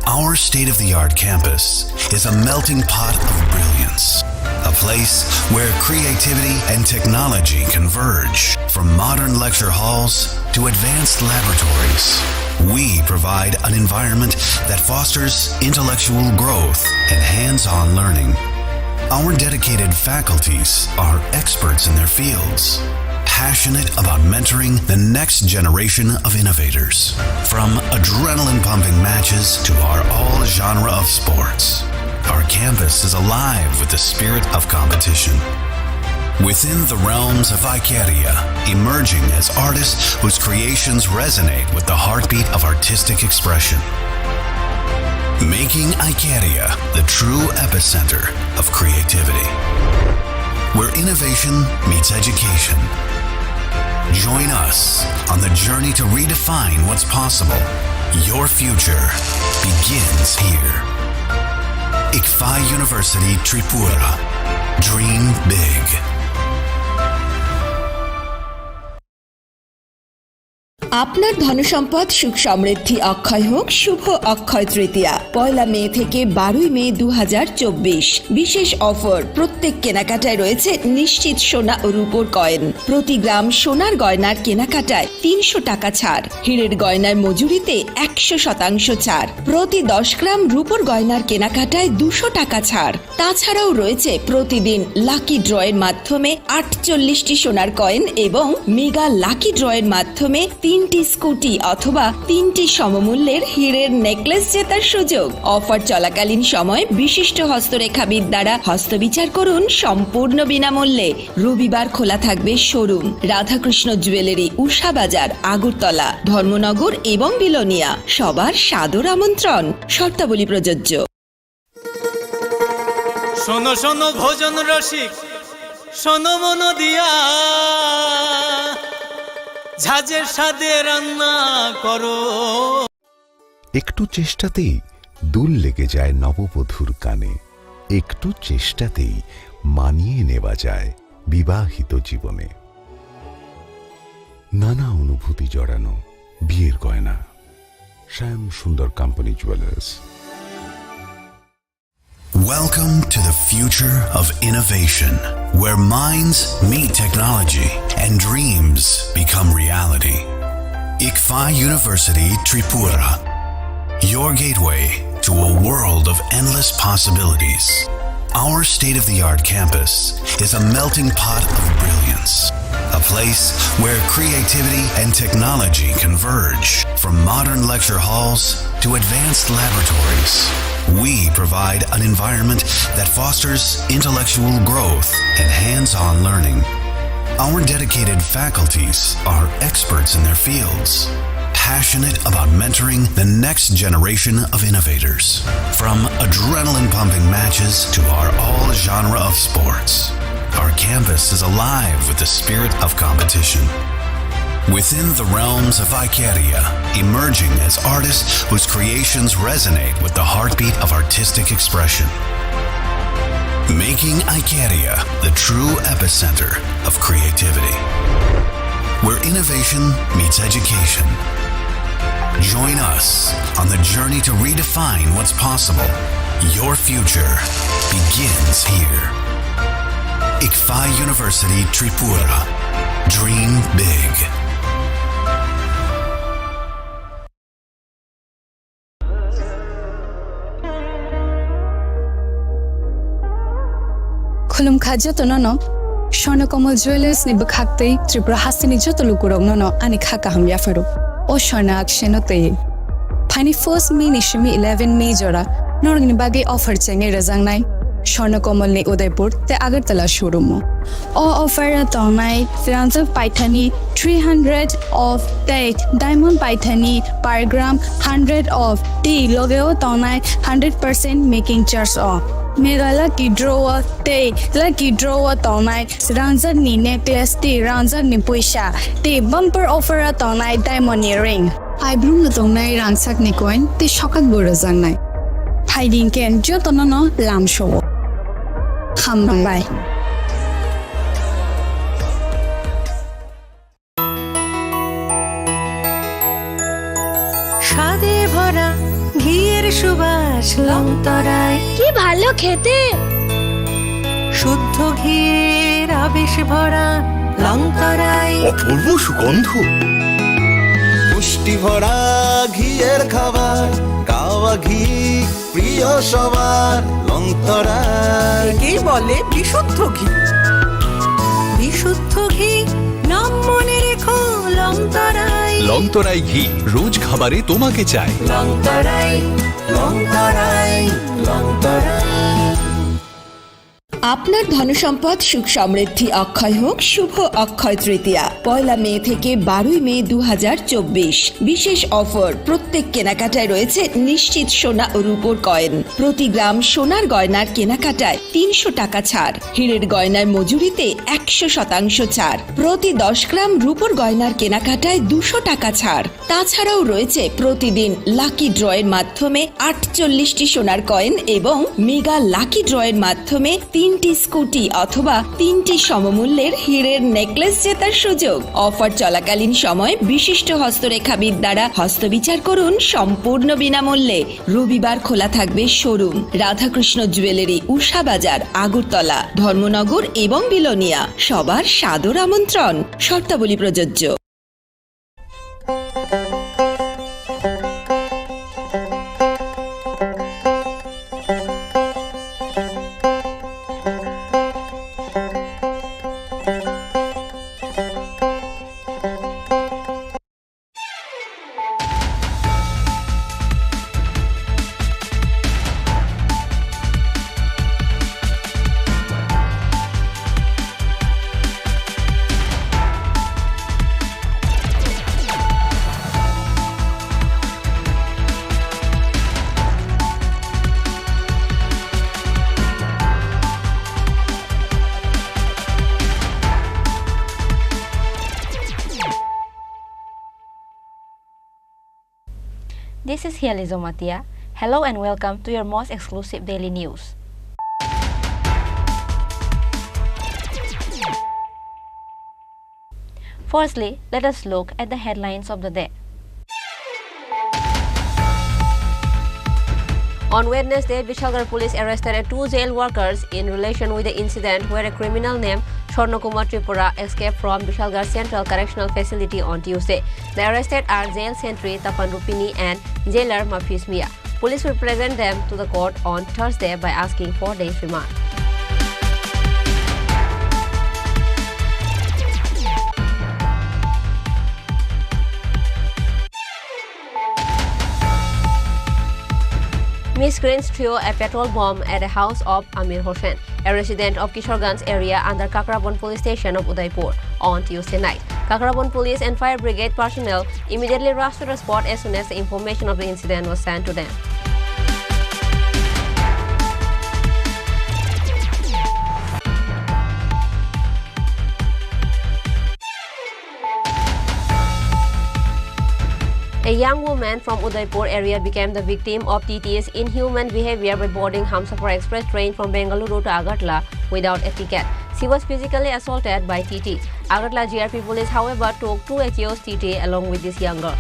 Our state-of-the-art campus is a melting pot of brilliance, a place where creativity and technology converge. From modern lecture halls to advanced laboratories, we provide an environment that fosters intellectual growth and hands-on learning. Our dedicated faculties are experts in their fields, passionate about mentoring the next generation of innovators. From adrenaline-pumping matches to our all-genre of sports, our campus is alive with the spirit of competition. Within the realms of Ikeria, emerging as artists whose creations resonate with the heartbeat of artistic expression. Making Ikeria the true epicenter of creativity, where innovation meets education. Join us on the journey to redefine what's possible. Your future begins here. ICFA University Tripura. Dream big. আপনার ধনসম্পদ সুখ সমৃদ্ধি অক্ষয় হোক শুভ অক্ষয় তৃতীয়া 1 মে থেকে 12 মে 2024 বিশেষ offer প্রত্যেক কেনাকাটায় রয়েছে নিশ্চিত সোনা ও রূপোর কয়েন প্রতি গ্রাম সোনার গয়নার কেনাকাটায় 300 টাকা ছাড় হীরের গয়নার মজুরিতে 100% ছাড় প্রতি 10 গ্রাম রূপোর গয়নার কেনাকাটায় 200 টাকা ছাড় তাছাড়াও রয়েছে প্রতিদিন লাকি ড্রয়ের মাধ্যমে 48টি সোনার কয়েন এবং মেগা লাকি ড্রয়ের মাধ্যমে 3টি স্কুটি অথবা 3টি সমমূল্যের হীরের নেকলেস জেতার সুযোগ অফার চলাকালীন সময় বিশিষ্ট হস্তরেখাবিদ দ্বারা হস্তবিচার করুন সম্পূর্ণ বিনামূল্যে রবিবার খোলা থাকবে শোরুম রাধাকৃষ্ণ জুয়েলারি উষা বাজার আগরতলা ধর্মনগর এবং বিলোনিয়া সবার সাদর আমন্ত্রণ শর্তাবলী প্রযোজ্য শোনো শোনো ভোজন রসিক শোনো মন দিয়া ঝাঁঝের স্বাদে রান্না করো একটু চেষ্টাতেই দুল লেগে যায় নববধূর কানে একটু চেষ্টাতেই মানিয়ে নেওয়া যায় বিবাহিত জীবনে নানা অনুভূতি জড়ানো বিয়ের গয়না শ্যাম সুন্দর company jewellers Welcome to the future of innovation, where minds meet technology and dreams become reality. ICFA University Tripura, your gateway to a world of endless possibilities. Our state-of-the-art campus is a melting pot of brilliance, a place where creativity and technology converge. From modern lecture halls to advanced laboratories, we provide an environment that fosters intellectual growth and hands-on learning. Our dedicated faculties are experts in their fields, passionate about mentoring the next generation of innovators. From adrenaline-pumping matches to our all-genre of sports, our campus is alive with the spirit of competition. Within the realms of Ikeria, emerging as artists whose creations resonate with the heartbeat of artistic expression. Making Ikeria the true epicenter of creativity, where innovation meets education. Join us on the journey to redefine what's possible. Your future begins here. ICFA University Tripura. Dream big. Kulum khaja no Shornakomal Jewelers ni bakhaktei Tripura hasini jotolu kurong no ani khaka ham yafaru o shorna akshenote Pani first May nishimi 11 May jora norgni bage offer chenge rajangnai Shornakomal ni Udaipur te Agartala showroom o offer tongnai Firanza Paithani 300 of date diamond Paithani per gram 100 of tea logeo tongnai 100% making charge off Mega lucky drawer day, lucky drawer tonai, Ranza ni necklace day, Ranza ni puisha, day bumper offer a tonai diamond earring. I bloom the tonai ransak ni coin, the shocked burazanai. Hiding can jotono lamb show. Come by. স্বাদে ভরা ঘিয়ের সুবাস লংতরায়, কি ভালো খেতে। শুদ্ধ ঘিয়ের আবেশ ভরা লংতরায়, অপূর্ব সুগন্ধ, পুষ্টি ভরা ঘিয়ের খাবার, গাওয়া ঘি প্রিয় সবার লংতরায়। একেই বলে বিশুদ্ধ ঘি। বিশুদ্ধ ঘি নাম মনে রেখো লংতরায়। লংতরাই ঘি রোজ খাবারে তোমাকে চাই। লংতরায়, লংতরায়, লংতরায়। আপনার ধনসম্পদ সুখ সমৃদ্ধি অক্ষয় হোক শুভ অক্ষয় তৃতীয়া 1 মে থেকে 12 মে 2024। বিশেষ অফার, প্রত্যেক কেনাকাটায় রয়েছে নিশ্চিত সোনা ও রূপোর কয়েন। প্রতি গ্রাম সোনার গয়নার কেনাকাটায় 300 টাকা ছাড়, হীরের গয়নার মজুরিতে 100% ছাড়, প্রতি 10 গ্রাম রূপোর গয়নার কেনাকাটায় 200 টাকা ছাড়। তাছাড়াও রয়েছে প্রতিদিন লাকি ড্রয়ের মাধ্যমে 48টি সোনার কয়েন এবং মেগা লাকি ড্রয়ের মাধ্যমে 3টি স্কুটি অথবা 3টি সমমূল্যের হীরের নেকলেস জেতার সুযোগ। অফার চলাকালীন সময় বিশিষ্ট হস্তরেখাবিদ দ্বারা হস্তবিচার করুন সম্পূর্ণ বিনামূল্যে। রবিবার খোলা থাকবে শোরুম রাধাকৃষ্ণ জুয়েলারি, উষা বাজার, আগরতলা, ধর্মনগর এবং বিলোনিয়া। সবার সাদর আমন্ত্রণ, শর্তাবলী প্রযোজ্য। This is Hiali Zomatia. Hello and welcome to your most exclusive daily news. Firstly, let us look at the headlines of the day. On Wednesday, Vishalgarh police arrested 2 jail workers in relation with the incident where a criminal named Swarnakumar Tripura escaped from Vishalgarh Central Correctional Facility on Tuesday. The arrested are jail sentry Tapan Rupini and jailer Mafis Mia. Police will present them to the court on Thursday by asking for days remand. Miscreants threw a petrol bomb at a house of Amir Hossain, a resident of Kishoreganj area under Kakrabon police station of Udaipur, on Tuesday night. Kakrabon police and fire brigade personnel immediately rushed to the spot as soon as the information of the incident was sent to them. A young woman from Udaipur area became the victim of TT's inhuman behavior by boarding Humsafar Express train from Bengaluru to Agartala without a ticket. She was physically assaulted by TT. Agartala GRP police, however, took 2 accused TT along with this young girl.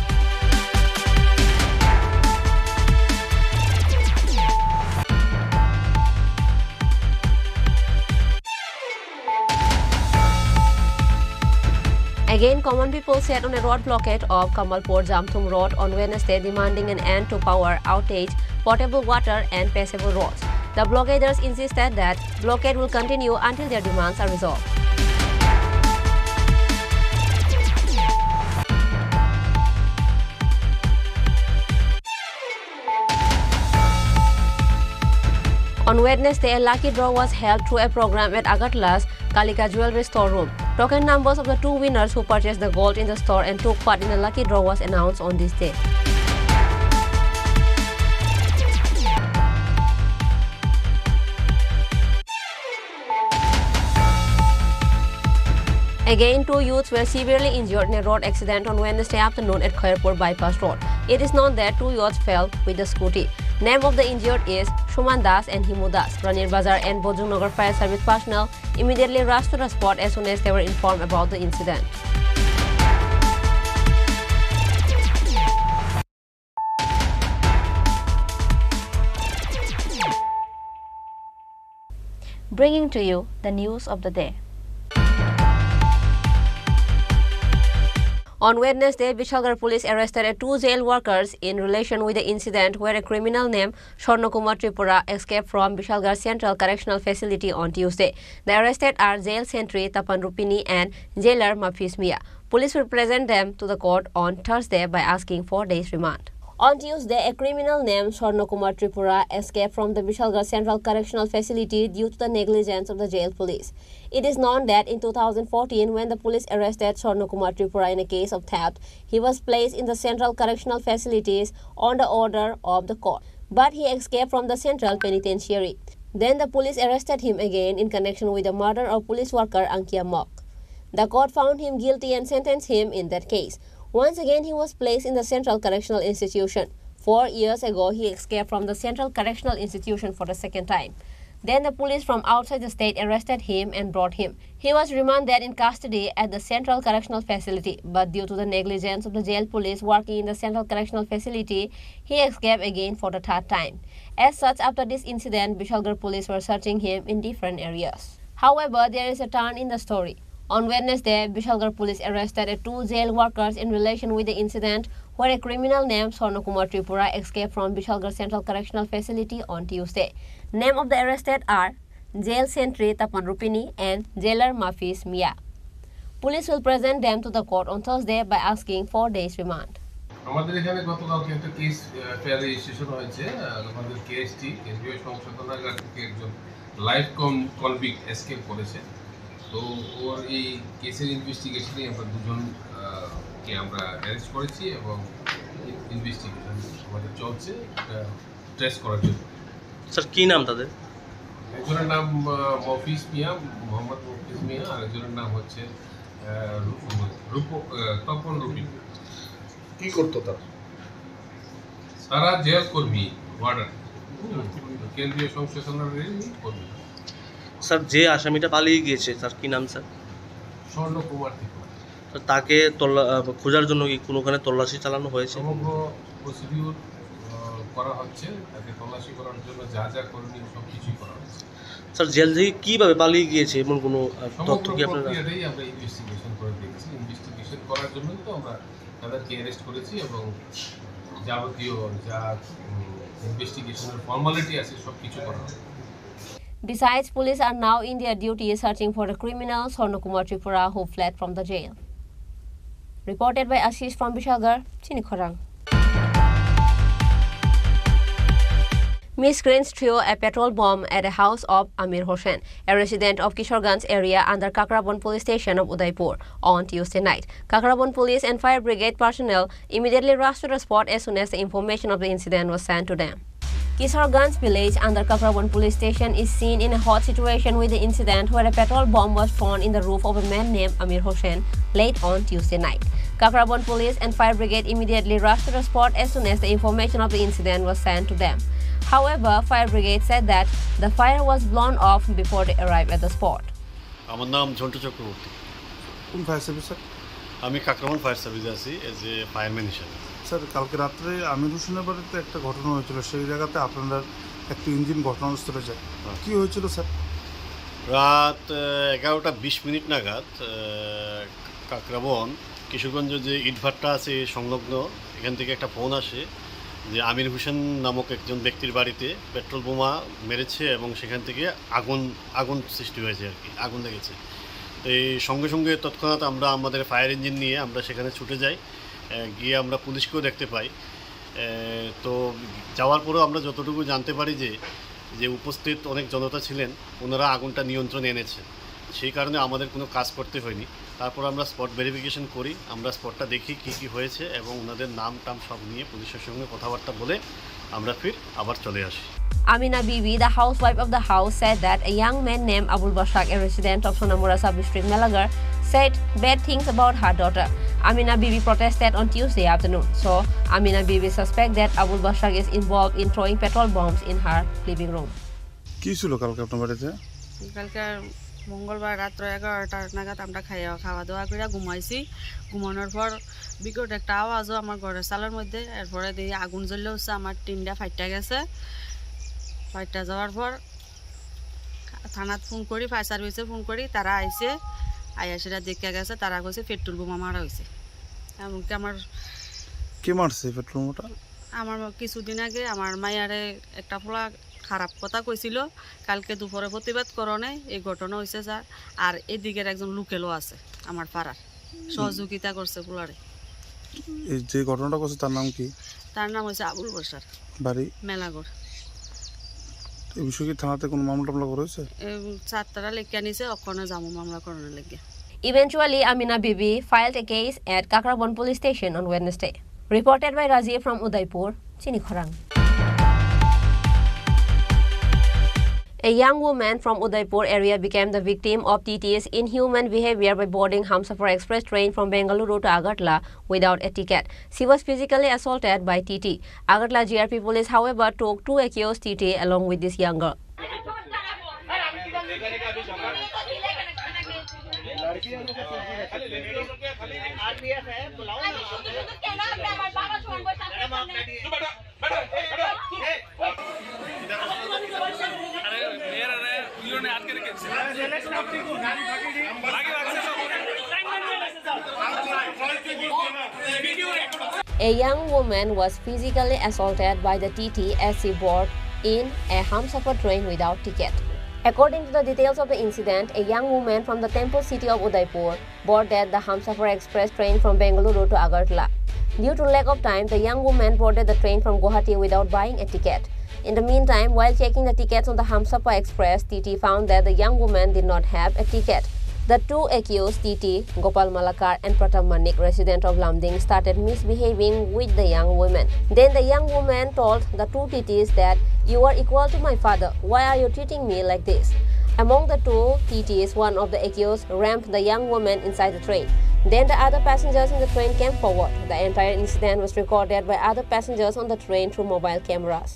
Again, common people sat on a road blockade of Kamalpur Jamthum Road on Wednesday, demanding an end to power outage, potable water and passable roads. The blockaders insisted that blockade will continue until their demands are resolved. On Wednesday, a lucky draw was held through a program at Agartala's Kalika Jewelry Store room. Token numbers of the 2 winners who purchased the gold in the store and took part in the lucky draw was announced on this day. Again, 2 youths were severely injured in a road accident on Wednesday afternoon at Khairpur Bypass Road. It is known that 2 youths fell with the scooty. Name of the injured is Shuman Das and Himu Das. Ranir Bazar and Bojongnagar Fire Service personnel immediately rushed to the spot as soon as they were informed about the incident. bringing to you the news of the day. On Wednesday, Vishalgarh police arrested 2 jail workers in relation with the incident where a criminal named Swarnakumar Tripura escaped from Vishalgarh Central Correctional Facility on Tuesday. The arrested are jail sentry Tapan Rupini and jailer Mafis Mia. Police will present them to the court on Thursday by asking 4 days remand. On Tuesday, a criminal named Swarnakumar Tripura escaped from the Vishalgarh Central Correctional Facility due to the negligence of the jail police. It is known that in 2014, when the police arrested Swarnakumar Tripura in a case of theft, he was placed in the Central Correctional Facilities on the order of the court. But he escaped from the Central Penitentiary. Then the police arrested him again in connection with the murder of police worker Ankia Mok. The court found him guilty and sentenced him in that case. Once again, he was placed in the Central Correctional Institution. 4 years ago, he escaped from the Central Correctional Institution for the second time. Then the police from outside the state arrested him and brought him. He was remanded in custody at the Central Correctional Facility, but due to the negligence of the jail police working in the Central Correctional Facility, he escaped again for the third time. As such, after this incident, Vishalgarh police were searching him in different areas. However, there is a turn in the story. On Wednesday, Vishalgarh police arrested 2 jail workers in relation with the incident where a criminal named Swarnakumar Tripura escaped from Vishalgarh Central Correctional Facility on Tuesday. Name of the arrested are jail sentry Tapan Rupini and jailer Mafis Mia. Police will present them to the court on Thursday by asking 4 days remand. আমাদের এখানে গতকালকে একটা case ফেয়ারে registration হয়েছে আমাদের KST কেন্দ্রীয় সংশোধনাগার থেকে একজন life convict escape করেছে তো ওর এই কেসের ইনভেস্টিগেশনে আমরা দুজনকে আমরা অ্যারেস্ট করেছি এবং ইনভেস্টিগেশন আমাদের চলছে ট্রেস করার জন্য। স্যার কি নাম তাদের? একজনের নাম মফিজ মিয়া, মোহাম্মদ মফিজ মিয়া, আর একজনের নাম হচ্ছে তপন রুবিন। কি করতো তারা জেল কর্মী, ওয়ার্ডার, কেন্দ্রীয় সংশোধনাগারের কর্মী। স্যার যে আসামিটা পালিয়ে গিয়েছে তার কি নাম স্যার? স্বর্ণকুমার ত্রিপুরা। তাকে খোঁজার জন্য কি কোনোখানে তল্লাশি চালানো হয়েছে? সমগ্র প্রসিডিউর করা হচ্ছে, তাকে তল্লাশি করার জন্য যা যা করণীয় সব কিছুই করা হচ্ছে। স্যার জেল থেকে কীভাবে পালিয়ে গিয়েছে এমন কোনো তথ্য কি আপনারা? প্রক্রিয়াটাই আমরা ইনভেস্টিগেশন করে দেখছি। ইনভেস্টিগেশন করার জন্যই তো আমরা তাদেরকে অ্যারেস্ট করেছি এবং যাবতীয় যা ইনভেস্টিগেশনের ফর্মালিটি আছে সব কিছু করা হবে। Besides, police are now in their duty searching for the criminal Swarnakumar Tripura who fled from the jail. Reported by Ashish from Vishalgarh, Chinikhorang. Miscreants threw a petrol bomb at a house of Amir Hossain, a resident of Kishoreganj area under Kakrabon police station of Udaipur, on Tuesday night. Kakrabon police and fire brigade personnel immediately rushed to the spot as soon as the information of the incident was sent to them. Kishoreganj village under Kakrabon police station is seen in a hot situation with the incident where a petrol bomb was found in the roof of a man named Amir Hossain late on Tuesday night. Kakrabon police and fire brigade immediately rushed to the spot as soon as the information of the incident was sent to them. However, fire brigade said that the fire was blown off before they arrived at the spot. আমার নাম ঝন্টু চক্রবর্তী। কোন fire service sir? আমি Kakraban fire সার্ভিসে আছি as a fireman হিসেবে। Sir কালকে রাত্রে আমির হোসেনের বাড়িতে একটা ঘটনা হয়েছিল, সেই জায়গাতে আপনার একটা ইঞ্জিন ঘটনাস্থলে যায়, কী হয়েছিল স্যার? রাত 11:20 নাগাদ কাকরাবন কিশোরগঞ্জ যে ইটভাট্টা আছে সংলগ্ন, এখান থেকে একটা ফোন আসে যে আমির হোসেন নামক একজন ব্যক্তির বাড়িতে পেট্রোল বোমা মেরেছে এবং সেখান থেকে আগুন সৃষ্টি হয়েছে আর কি, আগুন লেগেছে। এই সঙ্গে সঙ্গে তৎক্ষণাৎ আমরা আমাদের ফায়ার ইঞ্জিন নিয়ে আমরা সেখানে ছুটে যাই, গিয়ে আমরা পুলিশকেও দেখতে পাই। তো যাওয়ার পরেও আমরা যতটুকু জানতে পারি যে উপস্থিত অনেক জনতা ছিলেন, ওনারা আগুনটা নিয়ন্ত্রণে এনেছেন, সেই কারণে আমাদের কোনো কাজ করতে হয়নি। তারপর আমরা স্পট ভেরিফিকেশন করি, আমরা স্পটটা দেখি কী হয়েছে এবং ওনাদের নাম টাম সব নিয়ে পুলিশের সঙ্গে কথাবার্তা বলে আমরা ফির আবার চলে আসি। Amina Bibi, the housewife of the house, said that a young man named Abul Bashak, a resident of Sonamura Sub-District, Melagar, said bad things about her daughter. Amina Bibi protested on Tuesday afternoon, so Amina Bibi suspects that Abul Bashak is involved in throwing petrol bombs in her living room. কী ছিল কালকে আপনার বাড়িতে? কালকে মঙ্গলবার রাত্র 11টা নাগাদ আমরা খাওয়া দাওয়া করে ঘুমাইছি। ঘুমানোর পর বিকট একটা আওয়াজও আমার ঘরের চালের মধ্যে, এরপরে দিয়ে আগুন জ্বললে হচ্ছে আমার টিনটা ফাইটা গেছে। ফাইটা যাওয়ার পর থানাত ফোন করি ফায়ার সার্ভিসে ফোন করি তারা আইছে আইয়া সেটা দেখে গেছে তারা কইছে পেট্রোল বোমা মারা হয়েছে এমনকি কে মারছে পেট্রোল বোমাটা? আমার কিছুদিন আগে আমার মায়ারে একটা পোলা খারাপ কথা কইছিল কালকে দুপুরে প্রতিবাদ করণে এই ঘটনা হয়েছে স্যার। আর এদিকের একজন লোকেলও আছে আমার পাড়ার সহযোগিতা করছে পোলারে। এই যে ঘটনাটা করছে তার নাম কি? তার নাম হচ্ছে আবুল বসার, বাড়ি মেলাগড়। এই বিষয়ে কি থানাতে কোনো মামলা টামলা করেছে? চারটারা লেখা নিছে অক্ষণে জামু মামলা করানোর লেগে। Eventually, Amina Bibi filed a case at Kakrabon police station on Wednesday. Reported by Rajiv from Udaipur, Chinikhorang. A young woman from Udaipur area became the victim of TT's inhuman behavior by boarding Hamsafar Express train from Bengaluru to Agartala without a ticket. She was physically assaulted by TT. Agartala GRP police, however, took 2 accused TT along with this young girl. A young woman was physically assaulted by the TT as she boarded in a Hamsafar train without ticket. According to the details of the incident, a young woman from the temple city of Udaipur boarded the Hamsafar Express train from Bengaluru to Agartala. Due to lack of time, the young woman boarded the train from Guwahati without buying a ticket. In the meantime, while checking the tickets on the Hamsafar Express, TT found that the young woman did not have a ticket. The 2 accused, TT, Gopal Malakar and Pratam Manik, resident of Lamding, started misbehaving with the young woman. Then the young woman told the 2 TTs that, "You are equal to my father. Why are you treating me like this?" Among the 2 TTs, one of the accused rammed the young woman inside the train. Then the other passengers in the train came forward. The entire incident was recorded by other passengers on the train through mobile cameras.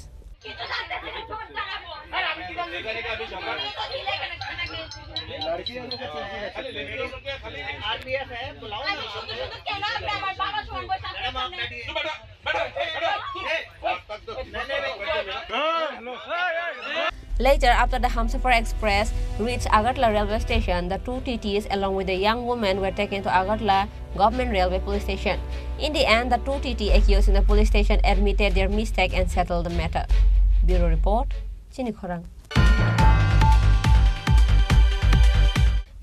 Later, after the Hamsafar Express reached Agartala railway station, the 2 TTs along with the young woman were taken to Agartala Government Railway Police Station. In the end, the 2 TT accused in the police station admitted their mistake and settled the matter. Bureau Report, Chinikhorang.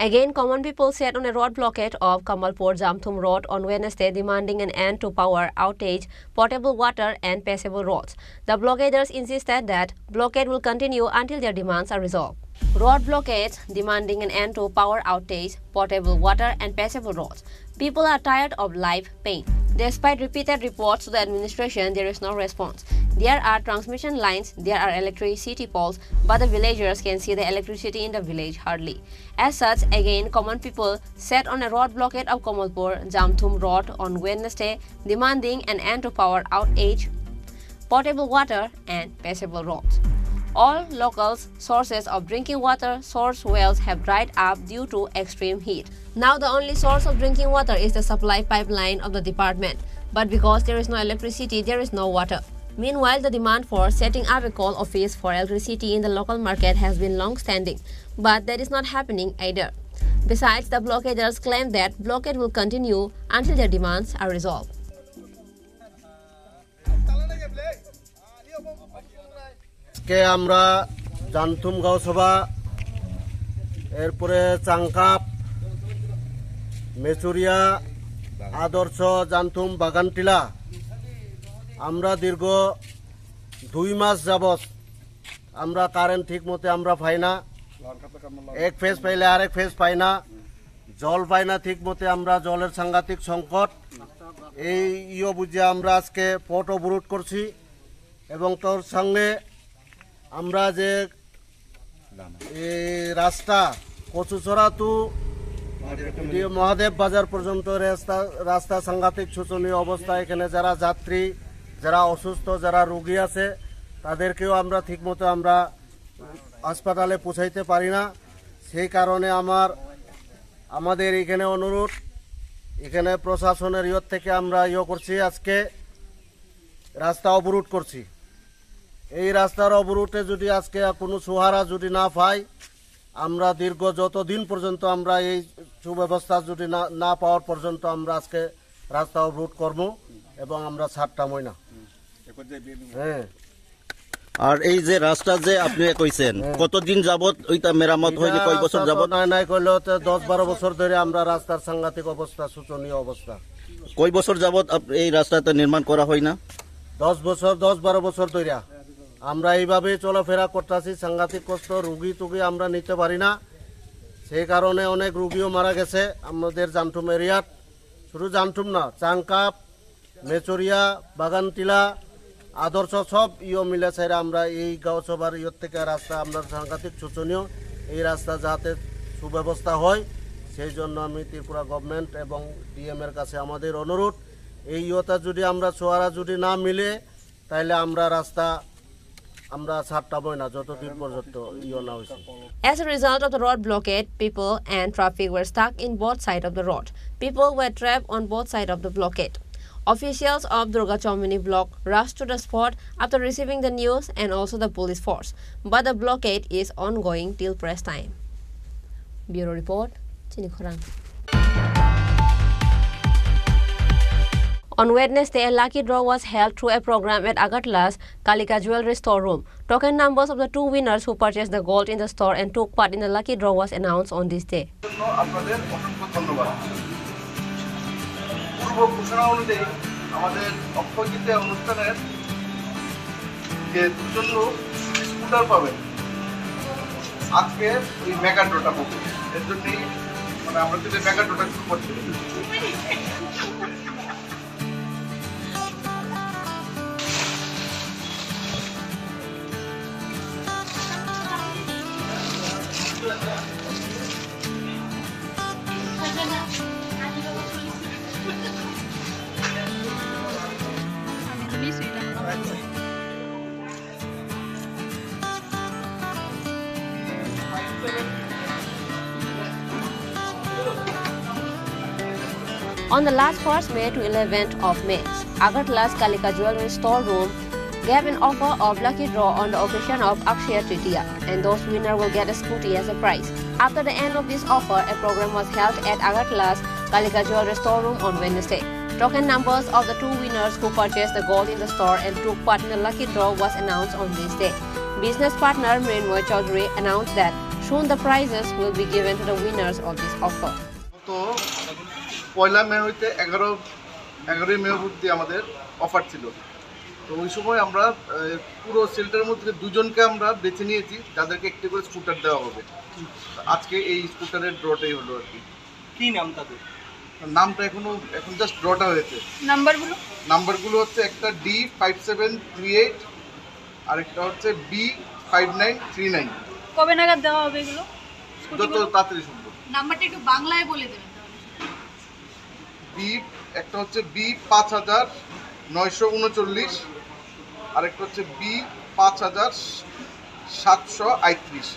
Again, common people sat on a road blockade of Kamalpur Jamthum Road on Wednesday, demanding an end to power outage, potable water and passable roads. The blockaders insisted that blockade will continue until their demands are resolved. Road blockades demanding an end to power outage, potable water and passable roads. People are tired of life pain. Despite repeated reports to the administration, there is no response. There are transmission lines, there are electricity poles, but the villagers can see the electricity in the village hardly. As such, again, common people sat on a road blockade of Kamalpur Jamthum Road on Wednesday, demanding an end to power outage, potable water and passable roads. All local sources of drinking water source wells have dried up due to extreme heat. Now the only source of drinking water is the supply pipeline of the department, but because there is no electricity, there is no water. Meanwhile, the demand for setting up a coal office for electricity in the local market has been long-standing, but that is not happening either. Besides, the blockaders claim that blockade will continue until their demands are resolved. কে আমরা জামথুম গাঁওসভা এরপরে চাংকাপ মেচুরিয়া আদর্শ জামথুম বাগানটিলা আমরা দীর্ঘ 2 মাস যাবত আমরা current ঠিক মতো আমরা পাই না, এক ফেজ পাইলে আরেক ফেজ পাই না, জল পাই না ঠিক মতো, আমরা জলের সাংঘাতিক সংকট। এই বুঝে আমরা আজকে পথ অবরোধ করছি এবং তোর সঙ্গে আমরা যে এই রাস্তা কচুচড়া টু মহাদেব বাজার পর্যন্ত রাস্তা সাংঘাতিক শোচনীয় অবস্থা। এখানে যারা যাত্রী, যারা অসুস্থ, যারা রোগী আছে তাদেরকেও আমরা ঠিকমতো আমরা হাসপাতালে পৌঁছাইতে পারি না। সেই কারণে আমাদের এখানে অনুরোধ, এখানে প্রশাসনের থেকে আমরা করছি, আজকে রাস্তা অবরোধ করছি। এই রাস্তার অবরোধে যদি আজকে কোনো সুহারা যদি না পাই আমরা দীর্ঘ যতদিন পর্যন্ত আমরা এই সুব্যবস্থা যদি না পাওয়ার পর্যন্ত আমরা আজকে রাস্তা অবরোধ করব এবং আমরা ছাড়তামই না। হ্যাঁ। আর এই যে রাস্তা যে আপনি কইছেন কতদিন যাবত ওইটা মেরামত হয়নি, কয় বছর যাবত? নাই কইলেও 10-12 বছর ধরে আমরা রাস্তার সাংঘাতিক অবস্থা, শোচনীয় অবস্থা। কয় বছর যাবত এই রাস্তাটা নির্মাণ করা হয় না? 10-12 বছর ধরে আমরা এইভাবে চলাফেরা করতেছি। সাংঘাতিক কষ্ট, রুগী টুগী আমরা নিতে পারি না, সেই কারণে অনেক রুগীও মারা গেছে আমাদের জামঠুম এরিয়াত। শুধু জামঠুম না, চাংকাপ, মেচরিয়া, বাগানটিলা, আদর্শ সব মিলে চাইরা আমরা এই গাঁও সভার থেকে রাস্তা আমরা সাংঘাতিক শোচনীয়। এই রাস্তা যাতে সুব্যবস্থা হয় সেই জন্য আমি ত্রিপুরা গভর্নমেন্ট এবং ডিএম এর কাছে আমাদের অনুরোধ, এই যদি আমরা সোয়ারা যদি না মিলে তাহলে আমরা রাস্তা আমরা ছাড়তামই না যতদিন পর্যন্ত না হয়েছে। As a result of the road blockade, people and traffic were stuck in both sides of the road. People were trapped on both sides of the blockade. Officials of Durga Chomini block rushed to the spot after receiving the news and also the police force. But the blockade is ongoing till press time. Bureau Report, Chinikhorang. On Wednesday, a lucky draw was held through a program at Agartala's Kalika Jewelry Storeroom. Token numbers of the two winners who purchased the gold in the store and took part in the lucky draw was announced on this day. পূর্ব ঘোষণা অনুযায়ী আমাদের অক্ষয়জিতে অনুষ্ঠানের যে দুজন লোক scooter পাবেন, আজকে ওই মেগা ড্রটা হবে। এর জন্যই আমরা যদি মেগা ড্রটা শুরু করছি। On the last 1st May to 11th of May, Agartala's Kalika Jewelry Storeroom gave an offer of lucky draw on the occasion of Akshaya Tritiya, and those winners will get a scooty as a prize. After the end of this offer, a program was held at Agartala's Kalika Jewelry Storeroom on Wednesday. Token numbers of the two winners who purchased the gold in the store and took part in the lucky draw was announced on this day. Business partner Mrinmoy Chaudhary announced that soon the prizes will be given to the winners of this offer. পয়লা মে হইতে 11ই মে অবধি আমাদের offer ছিল। তো ওই সময় আমরা পুরো সেলটার মধ্যে দুজনকে আমরা বেছে নিয়েছি যাদেরকে একটি করে স্কুটার দেওয়া হবে। আজকে এই স্কুটারের ড্রটাই হলো আর কি। কি নাম তাদের? নামটা এখন জাস্ট ড্রটা হয়েছে। নাম্বারগুলো হচ্ছে একটা D5738 আর একটা হচ্ছে B5939। কবে নাগাদ দেওয়া হবে এগুলো? যত তাড়াতাড়ি সম্ভব। নাম্বারটা একটু বাংলায় বলে দেবেন। একটা হচ্ছে B5939 আর একটা হচ্ছে B5738।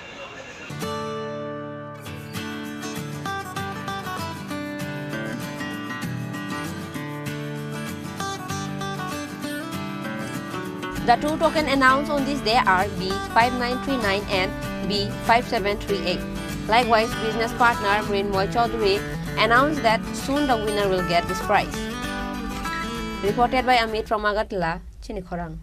The two tokens announced on this day are B5939 and B5738. Likewise, business partner Mrinmoy Chaudhary announced that soon the winner will get this prize. Reported by Amit from Agartala, Chinikhorang.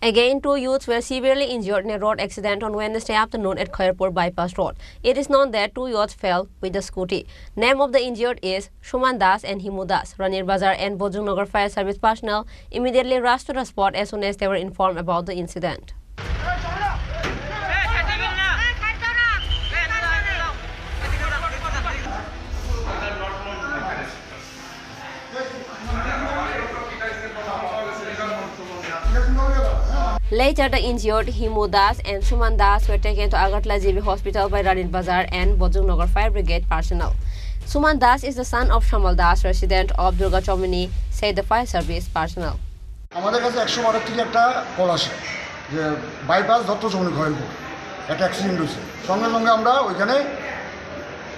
Again, two youths were severely injured in a road accident on Wednesday afternoon at Khairpur Bypass Road. It is known that two youths fell with the scooty. Name of the injured is Shuman Das and Himu Das. Ranir Bazar and Bojongnagar Fire Service personnel immediately rushed to the spot as soon as they were informed about the incident. Later, the injured Himu Das and Shuman Das were taken to Agartala GB Hospital by Ranir Bazar and Bojongnagar Fire Brigade personnel. Shuman Das is the son of Shamal Das, resident of Durga Chomini, said the fire service personnel. আমাদের কাছে 112 থেকে একটা call আসে যে bypass Dutta Chaumoni খয়েলপুর একটা accident হয়েছে। সঙ্গে সঙ্গে আমরা ওইখানে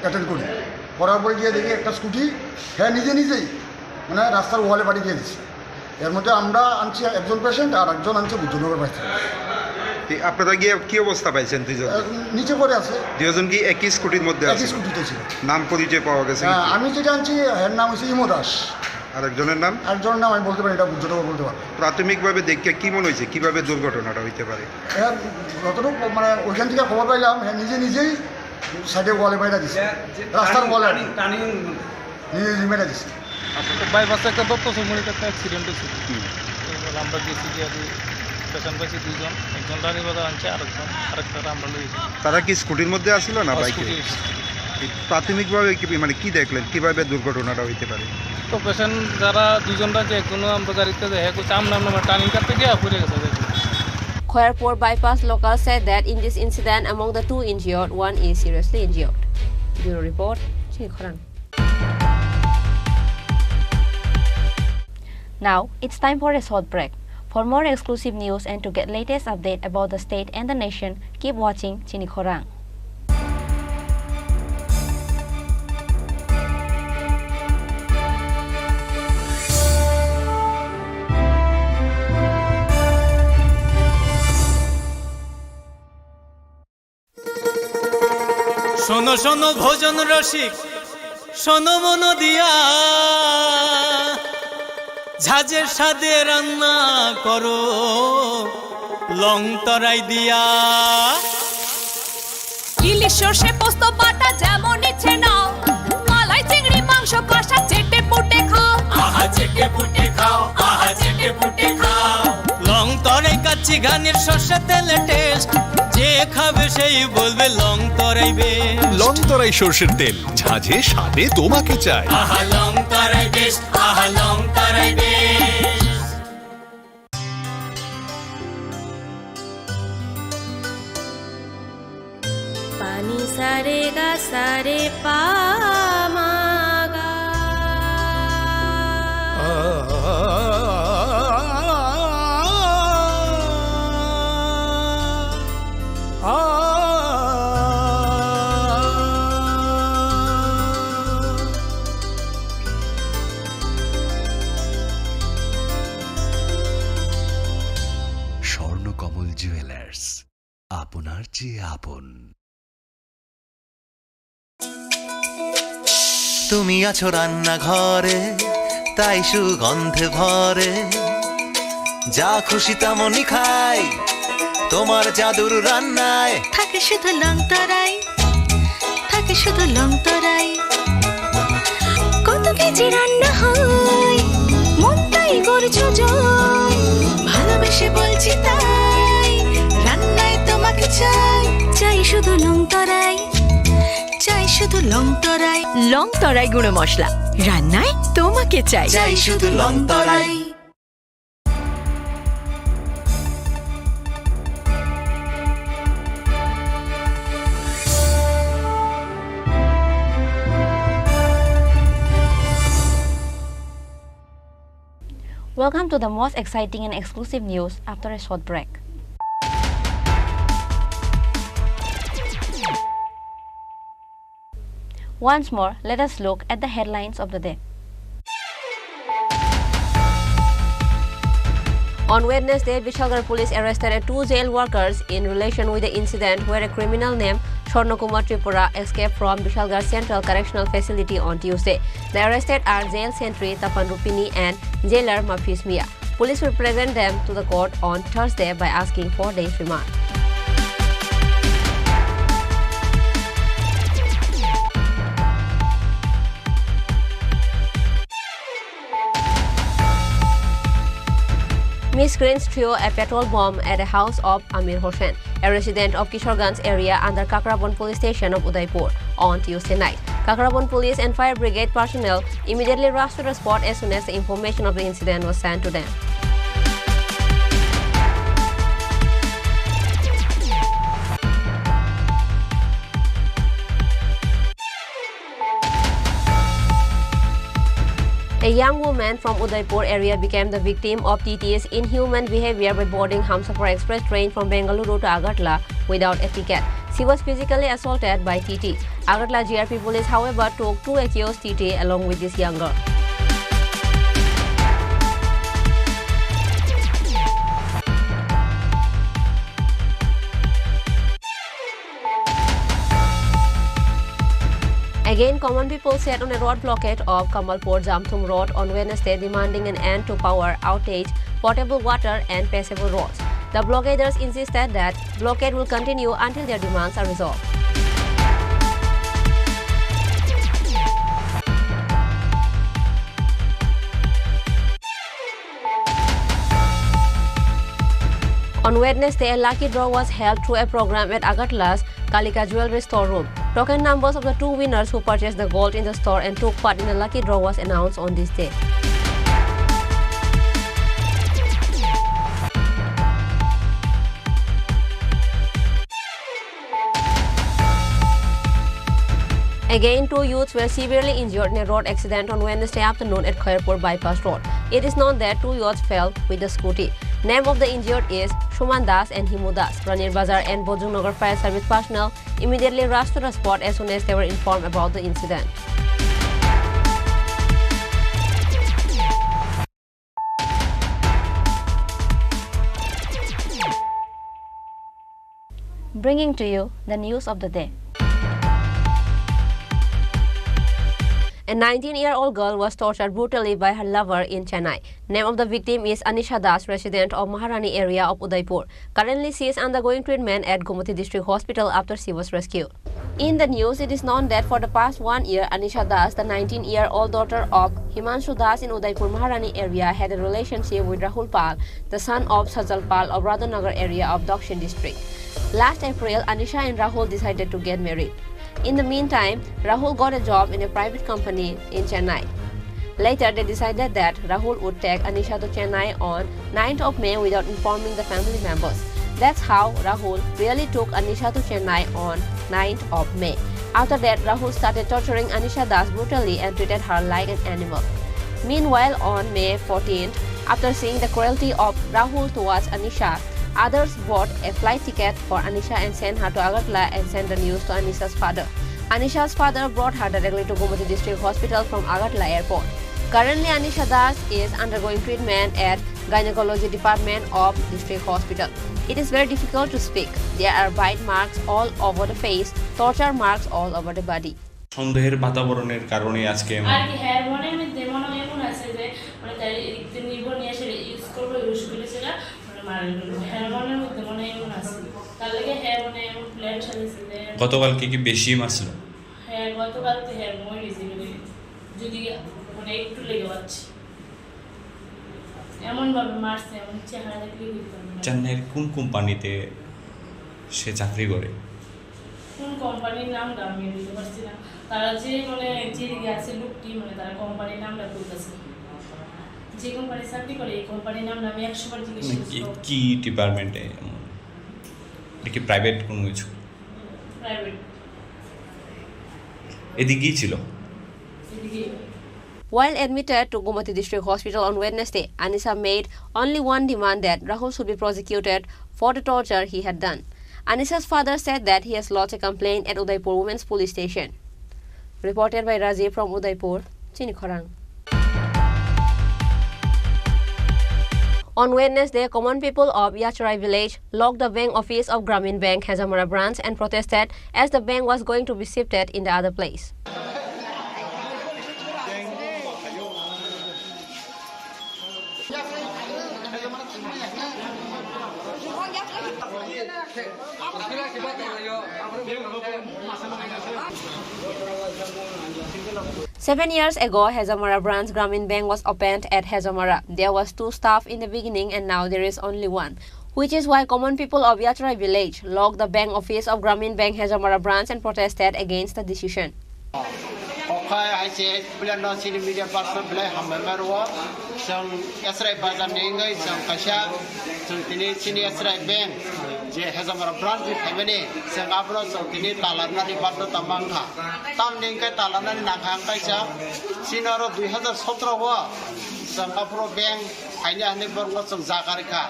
অ্যাটেন্ড করি। করার পরে গিয়ে দেখি একটা স্কুটি নিজেই মানে রাস্তার ওয়ালে বাড়ি দিয়ে দিচ্ছে। এর মধ্যে আমরা আনছি একজন পেশেন্ট আর একজন আনছে বুদ্ধনগর বাড়ি থেকে। আপনারা গিয়ে কি অবস্থা পাইছেন দুইজন? নিচে পড়ে আছে। দুজন কি একই স্কুটির মধ্যে আছে? একই স্কুটিতে ছিল। নাম পরিচয় পাওয়া গেছে? আমি যেটা জানছি এর নাম হচ্ছে ইমো দাস। আরেকজনের নাম? আরেকজনের নাম আমি বলতে পারি, এটা যতটুকু বলতে পারি। প্রাথমিকভাবে দেখে কি মনে হয়েছে কিভাবে দুর্ঘটনাটা হইতে পারে? যতটুকু মানে ওইখান থেকে খবর পাইলাম নিজেই সাইডে ওয়ালে মেরা দিচ্ছে, রাস্তার ওয়ালে নিজে মেরা দিচ্ছে। বাইপাসে একটা দত্ত চৌমুনিতে একটা অ্যাক্সিডেন্ট হয়েছে। আমরা গেছি গিয়ে পেশেন্ট পাইছি দুজন, একজন রানীবাজার আনছে, আরেকটা আমরা লইছি। তারা কি স্কুটির মধ্যে আসছিল না বাইকে? প্রাথমিকভাবে কি মানে কি দেখলেন কিভাবে দুর্ঘটনাটা হইতে পারে? তো পেশেন্ট যারা দুজনরা যে একজনও আমরা গাড়িতে দেখে করছে আমরা টার্নিং কাটতে গিয়ে পড়ে গেছে। Khairpur bypass local said that in this incident, among the 2 injured, 1 is seriously injured. Bureau report, Chinikhorang. Now, it's time for a short break. For more exclusive news and to get latest update about the state and the nation, keep watching Chinikhorang. শোনো শোনো ভোজন রসিক, শোনো মন দিয়া, ঝাঁঝের স্বাদে রান্না করো লং তরাই দিয়া। ইলিশ সর্ষে পোস্ত বাটা যেমন ইচ্ছে নাও, মালাই চিংড়ি মাংস কষা চেটে পুটে খাও, আহা চেটে পুটে খাও, আহা চেটে পুটে খাও। লং তরাই কাচ্চি ঘানির সর্ষে তেলে টেস্ট, যে খাবে সেই বলবে লং তরাই বেশ। লং তরাই সর্ষের তেল, ঝাঁঝে স্বাদে তোমাকে চাই। আহা লং তরাই বেশ, আহা লং তরাই বেশ। পানি সারে গা সারে পামাগা। স্বর্ণকমল জুয়েলার্স, আপনার চেয়ে আপন। তুমি আছো রান্নাঘরে, তাই সুগন্ধে ভরে, যা খুশি তেমনই খাই তোমার জাদুর রান্নায়। থাকে শুধু লং তরাই, থাকে শুধু লং তরাই। কত কেজি রান্না হয়, মনটাই করছো জয়। ভালোবেসে বলছি তাই, রান্নায় তোমাকে চাই, চাই শুধু লং তরাই, চাই শুধু লং তরাই। লং তরাই গুঁড়ো মশলা, রান্নায় তোমাকে চাই, চাই শুধু long Terai. Welcome to the most exciting and exclusive news after a short break. Once more, let us look at the headlines of the day. On Wednesday, Vishalgarh police arrested 2 jail workers in relation with the incident where a criminal named Swarnakumar Tripura escaped from Vishalgarh Central Correctional Facility on Tuesday. The arrested are jail sentry Tapan Rupini and jailer Mafis Mia. Police will present them to the court on Thursday by asking for days remand. Miscreants threw a petrol bomb at a house of Amir Hossain, a resident of Kishoreganj area under Kakrabon police station of Udaipur, on Tuesday night. Kakrabon police and fire brigade personnel immediately rushed to the spot as soon as the information of the incident was sent to them. A young woman from Udaipur area became the victim of TT's inhuman behavior by boarding Hamsafar Express train from Bengaluru to Agartala without a ticket. She was physically assaulted by TT. Agartala GRP police, however, took 2 accused TT along with this young girl. Again, common people sat on a road blockade of Kamalpur Jamthum Road on Wednesday, demanding an end to power outage, potable water and passable roads. The blockaders insisted that blockade will continue until their demands are resolved. On Wednesday, a lucky draw was held through a program at Agartala's Kalika Jewelry Storeroom. Token numbers of the 2 winners who purchased the gold in the store and took part in the lucky draw was announced on this day. Again, 2 youths were severely injured in a road accident on Wednesday afternoon at Khairpur Bypass Road. It is known that 2 youths fell with the scooty. Name of the injured is Shuman Das and Himu Das. Ranir Bazar and Bojongnagar Fire Service personnel immediately rushed to the spot as soon as they were informed about the incident. Bringing to you the news of the day. A 19-year-old girl was tortured brutally by her lover in Chennai. Name of the victim is Anisha Das, resident of Maharani area of Udaipur. Currently, she is undergoing treatment at Gomati District Hospital after she was rescued. In the news, it is known that for the past 1 year, Anisha Das, the 19-year-old daughter of Himanshu Das in Udaipur Maharani area, had a relationship with Rahul Pal, the son of Sajal Pal of Radhanagar area of Dakshin District. Last April, Anisha and Rahul decided to get married. In the meantime, Rahul got a job in a private company in Chennai. Later, they decided that Rahul would take Anisha to Chennai on 9th of May without informing the family members. That's how Rahul really took Anisha to Chennai on 9th of May. After that, Rahul started torturing Anisha Das brutally and treated her like an animal. Meanwhile, on May 14th, after seeing the cruelty of Rahul towards Anisha, others bought a flight ticket for Anisha and sent her to Agartala and sent the news to Anisha's father. Anisha's father brought her directly to Gomati District Hospital from Agartala Airport. Currently, Anisha Das is undergoing treatment at Gynecology Department of District Hospital. It is very difficult to speak. There are bite marks all over the face, torture marks all over the body. সন্দেহের বাতাবরণের কারণে আজকে আর কি hair মনের মধ্যে মনে এমন আছে যে মানে তাই একদিন নির্ভর নিয়ে এসে ইউজ করবো ইউজ করেছিল মানে মারা গেল হেয়ার মনের মধ্যে মনে এমন আছে তার লাগে হেয়ার মনে এমন প্ল্যান চালিয়েছে যে গতকালকে কি বেশি মাসল হ্যাঁ গতকালকে হেয়ার মই গেছিল যদি মানে একটু লেগে যাচ্ছে এমন ভাবে মারছে এমন চেহারা দেখলে বুঝতে পারবে না চেন্নাইয়ের কোন কোম্পানিতে সে চাকরি করে কোন কোম্পানির নামটা আমি বলতে পারছি না তারা যে মানে যে আছে লোকটি মানে তারা কোম্পানির নামটা বলতেছে যে কোম্পানি চাকরি করে এই কোম্পানির নাম আমি 100 বার জিজ্ঞেস করছি কি ডিপার্টমেন্টে কি প্রাইভেট কোন কিছু প্রাইভেট এদিকেই ছিল While admitted to Gomati District Hospital on Wednesday, Anisha made only one demand that Rahul should be prosecuted for the torture he had done. Anisha's father said that he has lodged a complaint at Udaipur Women's Police Station. Reported by Rajiv from Udaipur, Chinikhorang. On Wednesday, common people of Yacharai village locked the bank office of Grameen Bank Hazamara branch and protested as the bank was going to be shifted in the other place. 7 years ago, Hazamara branch Grameen Bank was opened at Hazamara. There was 2 staff in the beginning and now there is only 1, which is why common people of Yacharai village locked the bank office of Grameen Bank Hazamara branch and protested against the decision. जे हजामरा branch भी family से आपरो सब दिनी तालाना नि बात तमाम था तम निंग के तालाना नि नाखां कैसा सिनरो 2017 हुआ संगापुर बैंक फाइने हने बरनो सं जागारखा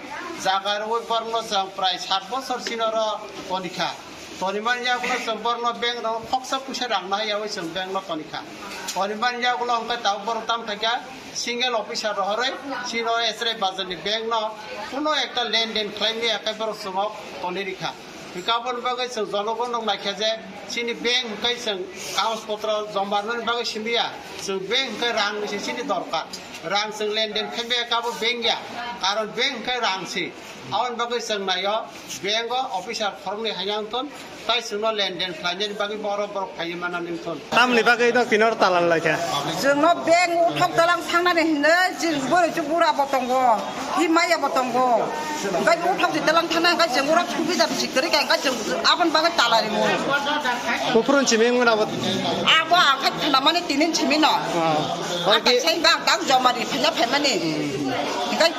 जागार वो बरनो सं प्राय 7 बছর सिनरो तनिखा तनिमान यागुलो सं बरनो बैंक न फक्सा पुसे रांना यावै सं बैंक न तनिखा तनिमान यागुलो हमके ताव बरताम थाका सिंगल ऑफिसर रहरे सिनो एसरे बाजनी बैंक न कोनो एकटा लेनदेन क्लेमनि एकेबारे समाव तनिरिखा बिकाबन बागै सं जनगण नाखा जे sini bank kai sang kaos potra jombarnan bagai sindia so bank kai rang si sini dorkar rang sang lenden kebe kabo bank ya karon bank kai rang si awan bagai sang nayo bank officer form ni hayang ton tai suno lenden planjen bagai boro kai mana ning ton tamni bagai do kinor talan laika जोंनो bank उठाव दालां थांनानै होनो जों बोरैसो बुरा बतंगो हिमाया बतंगो ओमफ्राय उठाव दालां थांनानै ओमफ्राय जों उरा सुबिदा सिकरि गायगा जों आबन बागै तालारि मो कुफुरन चिमें मोनाबो आबो आखाय थाना माने तिनिन चिमिन आखाय साइ बा गां जमारि फैना फैमानि ओमफ्राय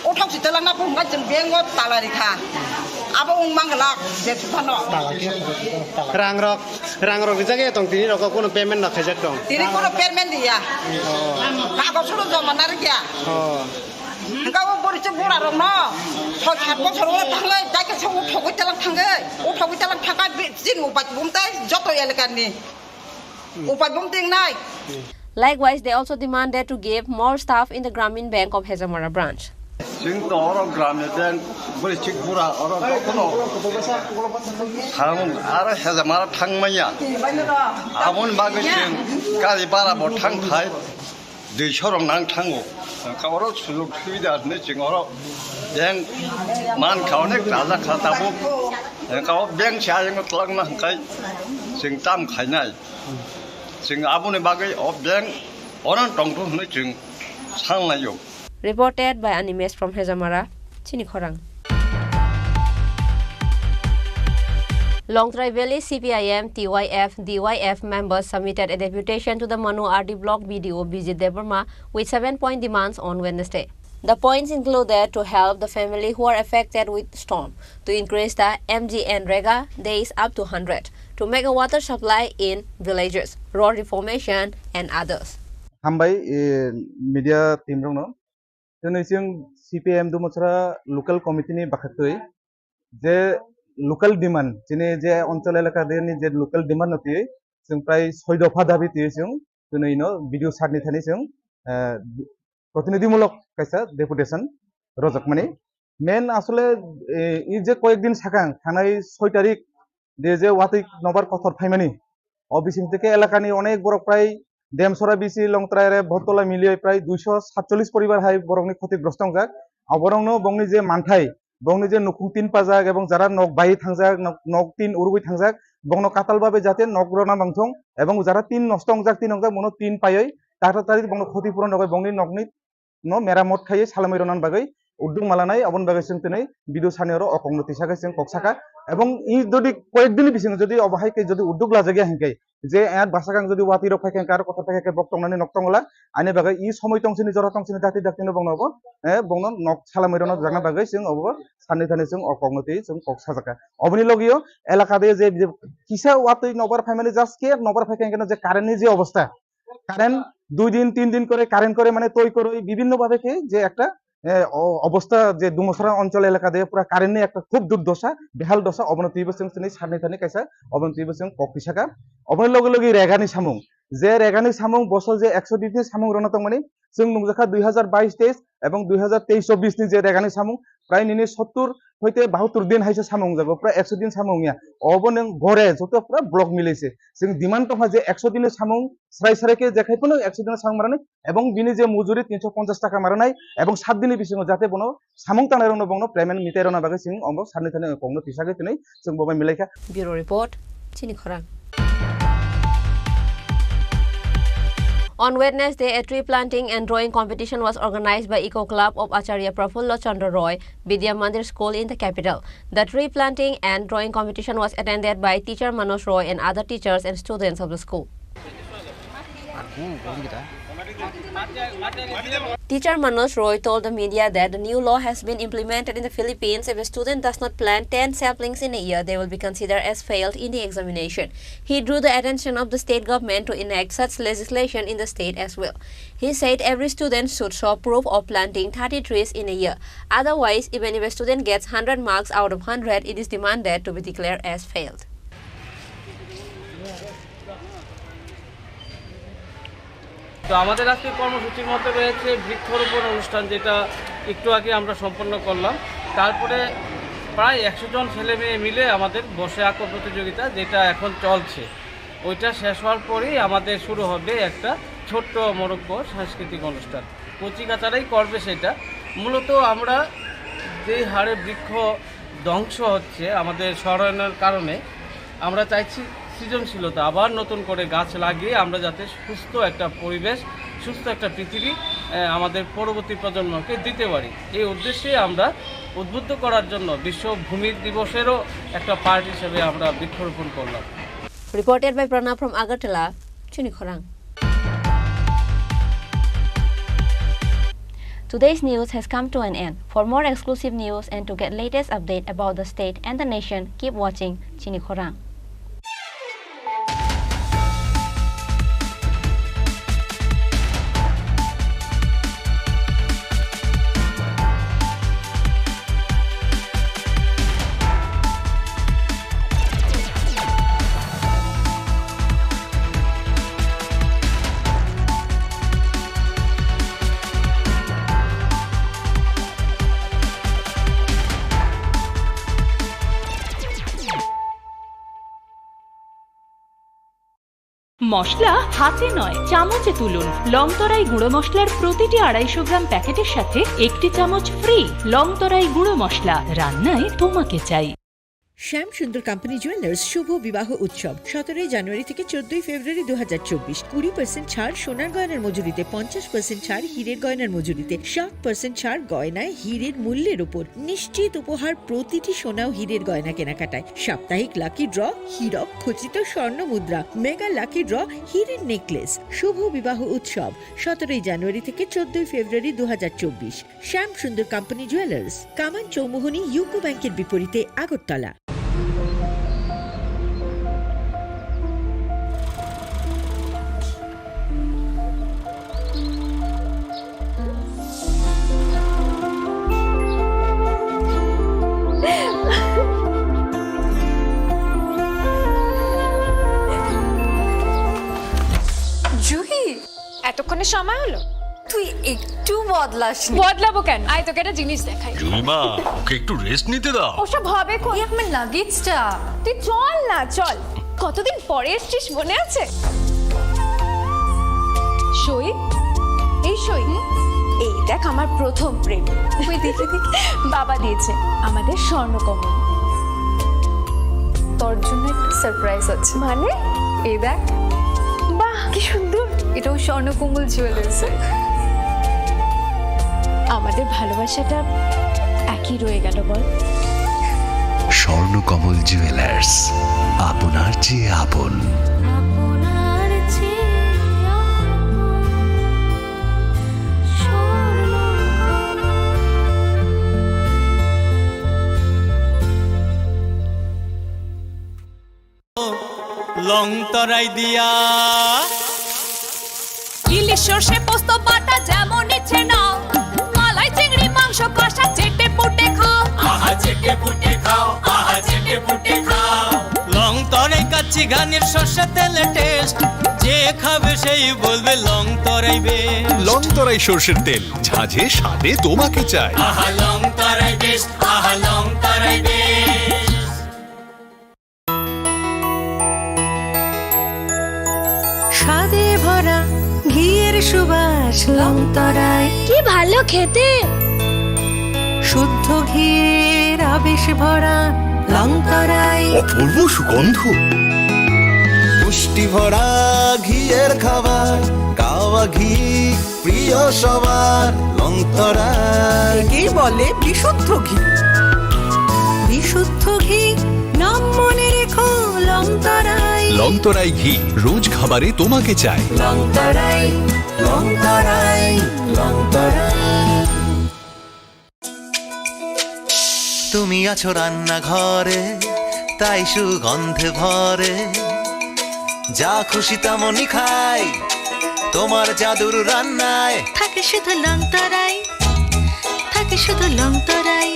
उठाव दालां ना बुंगा जों बेंक तालारि खा आबो उं मांगला जे सुफानो rang rok jaga tong tini rok kono payment na khajak tong tini kono payment dia kago suru jama nar kya kago boriche bora rok no thoi khat bo suru thangai jaike suru thogoi talang thangai o thogoi talang thaka jin upai bumtai joto elakani upai bumting nai. Likewise, they also demanded to give more staff in the Grameen Bank of Hazamara branch. Sing to orang Grameen Bank boleh cek pura orang kono thang ara Hazamara thang maya amun bagai sing kali bara bo thang thai dui sorong nang thango kawaro suluk suida ne sing oro bank man kaune kala khata bo kaw bank cha yang tlang na kai sing tam khai nai sing abune bagai of bank orang tong tu ne sing sang lai yo. Reported by Animes from Hazamara, Chinikhorang. Longtrai Valley CPIM, TYF, DYF members submitted a deputation to the Manu RD Block BDO Bijit Debarma with 7-point demands on Wednesday. The points included to help the family who are affected with storm, to increase the MGNREGA days up to 100, to make a water supply in villages, road reformation and others. Hambai media team rong no जों CPM दो मसरा local committee नि बाखतोय जे local demand जिने जे अंचल एलाका देनि जे local demand नथि जों प्राय 6 दफा दाबि थियो जों दिनै नो भिडिअ सारनि थानि जों प्रतिनिधिमूलक कायसा डेपुटेशन रजक माने मेन आसले इ जे कयेक दिन सागां थानाय 6 तारिख दे जे वाति नम्बर कथर फाइमानि अबिसिमतेके एलाकानि अनेक बरक प्राय देमसरा बिसि लंगत्राय भतला मिलियै प्राय 247 परिवार हाय बरंनि क्षतिग्रस्त जाक अबरंनो बंगनि जे मानथाय बंगनि जे नखुं 3 पाजाक एबं जारा नक बाय थांजाक नक 3 उरुबै थांजाक बंगनो कातालबाबे जाते नकरना बांथं एबं जारा 3 नष्ट जाक 3 जाक मनो 3 पायै टाटा तारि बंगनो क्षतिपूरण दगै बंगनि नकनि न मेरामत खायै सालामैरनान बागै उद्दुग मालानाय अबन बागै जों तनै बिदु सानेरो अकंनति सागै जों कक्साका एबं इ जदि कयेक दिन बिसिं जदि अबहाय के जदि उद्दुग लाजागे हंकै जे एत बासागां जदि वाति रो फायकें कार कथा फायके बक्तंनानै नक्तंगला आने बागै इ समय तंसिनि जरा तंसिनि दाति दातिनो बंगनो बंगनो नक सालामैरना जागना बागै जों अब साननै थानै जों अकंनति जों कक्सा जाका अबनि लगियो एलाका दे जे किसा वाति नबर फायमानि जास्ट के नबर फायकें केन जे कारेन्टनि जे अवस्था कारेन्ट 2 दिन 3 दिन करे कारेन्ट करे माने तय करे विभिन्न भाবে के जे একটা অবস্থা যে দুমসরা অঞ্চল এলাকা দিয়ে পুরা কারেন্টনি একটা খুব দুর্দশা বেহাল দশা অবনতি বসং তিনি সারনি থানি কাইসা অবনতি বসং ককিসাকা অবনি লগে লগে রেগানি সামুং যে রেগানি সামুং বছর যে 120 नि সামুং রণতং মানে जों नुजाखा 2022-23 এবং 2023-24 नि जे रेगानि सामुं प्राय निनि 70 হইতে 72 दिन हाइसे सामुं जागो प्राय 100 दिन सामुंया अबो नों घरे जत पुरा ब्लक मिलाइसे जों डिमान्ड तखा जे 100 दिन सामुं स्राय स्रायके जेखायफोनो 100 दिन सामुं मारने এবং बिनि जे मजुरि 350 टाका मारनाय এবং 7 दिननि बिसिङाव जाते बनो सामुं तानायरनो बंनो पेमेन्ट मिटायरना बागै जों अमबो सारनि थाने कंनो तिसागै तनै जों बबाय मिलाइखा ब्यूरो रिपोर्ट चिनिखरां. On Wednesday, a tree planting and drawing competition was organized by Eco Club of Acharya Prafulla Chandra Roy, Vidya Mandir School in the capital. The tree planting and drawing competition was attended by teacher Manoj Roy and other teachers and students of the school. Teacher Manoj Roy told the media that the new law has been implemented in the Philippines. If a student does not plant 10 saplings in a year, they will be considered as failed in the examination. He drew the attention of the state government to enact such legislation in the state as well. He said every student should show proof of planting 30 trees in a year. Otherwise, even if a student gets 100 marks out of 100, it is demanded to be declared as failed. তো আমাদের আজকে কর্মসূচির মধ্যে রয়েছে বৃক্ষরোপণ অনুষ্ঠান, যেটা একটু আগে আমরা সম্পন্ন করলাম। তারপরে প্রায় 100 জন ছেলে মেয়ে মিলে আমাদের বসে আঁকো প্রতিযোগিতা, যেটা এখন চলছে। ওইটা শেষ হওয়ার পরেই আমাদের শুরু হবে একটা ছোট্ট মোরব্ব সাংস্কৃতিক অনুষ্ঠান। কচিকাচারাই করবে সেটা। মূলত আমরা যেই হারে বৃক্ষ ধ্বংস হচ্ছে আমাদের শহরায়নের কারণে, আমরা চাইছি সৃজনশীলতা, আবার নতুন করে গাছ লাগিয়ে আমরা যাতে সুস্থ একটা পরিবেশ, সুস্থ একটা পৃথিবী আমাদের পরবর্তী প্রজন্মকে দিতে পারি। এই উদ্দেশ্যে আমরা উদ্বুদ্ধ করার জন্য বিশ্ব ভূমি দিবসেরও একটা পার্ট হিসেবে আমরা বৃক্ষরোপণ করলাম। Reported by Prana from Agartala, Chini Khorang. Today's news has come to an end. For more exclusive news and to get latest update about the state and the nation, keep watching Chini Khorang. মশলা হাতে নয় চামচে তুলুন। লংতরাই গুঁড়ো মশলার প্রতিটি 250 গ্রাম প্যাকেটের সাথে 1টি চামচ ফ্রি। লংতরাই গুঁড়ো মশলা, রান্নায় তোমাকে চাই। শ্যাম সুন্দর কোম্পানি জুয়েলার্স শুভ বিবাহ উৎসব 17 জানুয়ারি থেকে 14 ফেব্রুয়ারি 2024। 20% ছাড় সোনার গয়নার মজুরিতে, 50% ছাড় হীরের গয়নার মজুরিতে, 7% ছাড় গয়নায় হীরের মূল্যের উপর। নিশ্চিত উপহার প্রতিটি সোনা ও হীরের গয়না কেনাকাটায়। সাপ্তাহিক লাকি ড্র, হীরক খচিত স্বর্ণ মুদ্রা, মেগা লাকি ড্র, হীরের নেকলেস। শুভ বিবাহ উৎসব 17 জানুয়ারি থেকে 14 ফেব্রুয়ারি 2024। শ্যাম সুন্দর কোম্পানি জুয়েলার্স, কামান চৌমুহনী, ইউকো ব্যাংকের বিপরীতে, আগরতলা। জুহি, এতক্ষণে সময় হলো? তুই একটু বদলাস। বদলাবো কেন? আয় তোকে একটা জিনিস দেখাই। জুইমা, ওকে একটু রেস্ট নিতে দাও। ওসব হবে কই? আমার লাগেজটা। তুই চল না, চল। কতদিন পরে এসেছিস, মনে আছে? সই, এই সই, এই দেখ আমার প্রথম প্রেম। তুই দেখে দেখে বাবা দিয়েছে আমাদের স্বর্ণকমল। তোর জন্য একটা সারপ্রাইজ আছে। মানে? এই দেখ। বাহ, কি সুন্দর। এটাও স্বর্ণকমল জুয়েলার্স। আমাদের ভালোবাসাটা একই রয়ে গেল বল। স্বর্ণকমল জুয়েলার্স, আপনার চেয়ে আপন। লং তরাই দিয়া ইলিশ সর্ষে পোস্ত বাটা যেমন ইচ্ছে নাও, মালাই চিংড়ি মাংস কষা চেটে পুটে খাও। আহা চেটে পুটে খাও, আহা চেটে পুটে খাও। লং তরাই কাচ্চি ঘানির সর্ষে তেলে টেস্ট, যে খাবে সেই বলবে লং তরাই বেশ। লং তরাই সর্ষের তেল, ঝাঁঝে স্বাদে তোমাকে চাই। আহা লং তরাই বেশ, আহা লং তরাই বেশ। স্বাদে ভরা ঘিয়ের সুবাস লং তরাই, কি ভালো খেতে। শুদ্ধ ঘিয়ের আবেশ ভরা লং তরাই, অপূর্ব সুগন্ধ। পুষ্টি ভরা ঘিয়ের খাবার, কাওয়া ঘি প্রিয় সবার। লং তরাই কি বলে বিশুদ্ধ ঘি। বিশুদ্ধ ঘি নাম মনে রেখো লং তরাই। লং তরাই ঘি রোজ খাবারে তোমাকে চাই। লং তরাই, লং তরাই, লং তরাই। তুমি আছো রান্নাঘরে, তাই সুগন্ধে ভরে। যা খুশি তেমনই খাই, তোমার জাদুর রান্নায় থাকে শুধু লং তরাই, থাকে শুধু লং তরাই।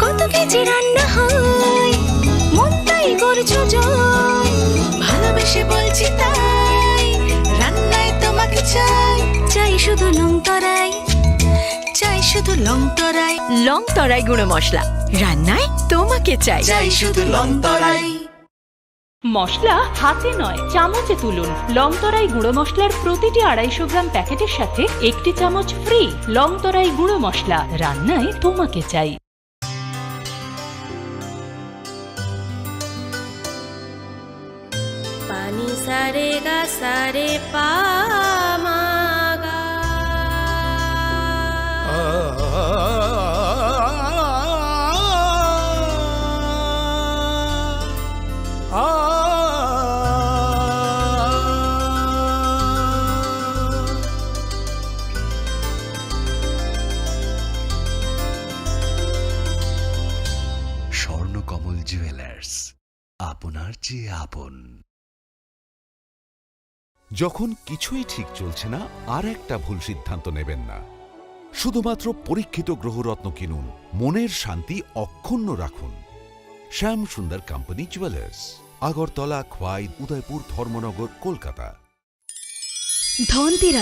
কত কেজি রান্না হয়, মন তাই করছো জয়। ভালোবেসে বলছি তাই, রান্নায় তোমাকে চাই। চাই শুধু লং তরাই, চাই শুধু লং তরাই। লং তরাই গুঁড়ো মশলা, রান্নায় তোমাকে চাই শুধু লংতরাই। মশলা হাতে নয় চামচে তুলুন। লংতরাই গুঁড়ো মশলার প্রতিটি 250 গ্রাম প্যাকেটের সাথে 1টি চামচ ফ্রি। লংতরাই গুঁড়ো মশলা, রান্নায় তোমাকে চাই। পানি সারে গা সারে পামাগা স্বর্ণকমল জুয়েলার্স, আপনার চেয়ে আপন। যখন কিছুই ঠিক চলছে না, আর একটা ভুল সিদ্ধান্ত নেবেন না। শুধুমাত্র পরীক্ষিত গ্রহরত্ন কিনুন, মনের শান্তি অক্ষুণ্ণ রাখুন। শ্যাম সুন্দর কোম্পানি জুয়েলার্স, আগরতলা, খোয়াই, উদয়পুর, ধর্মনগর, কলকাতা। ধনতেরাস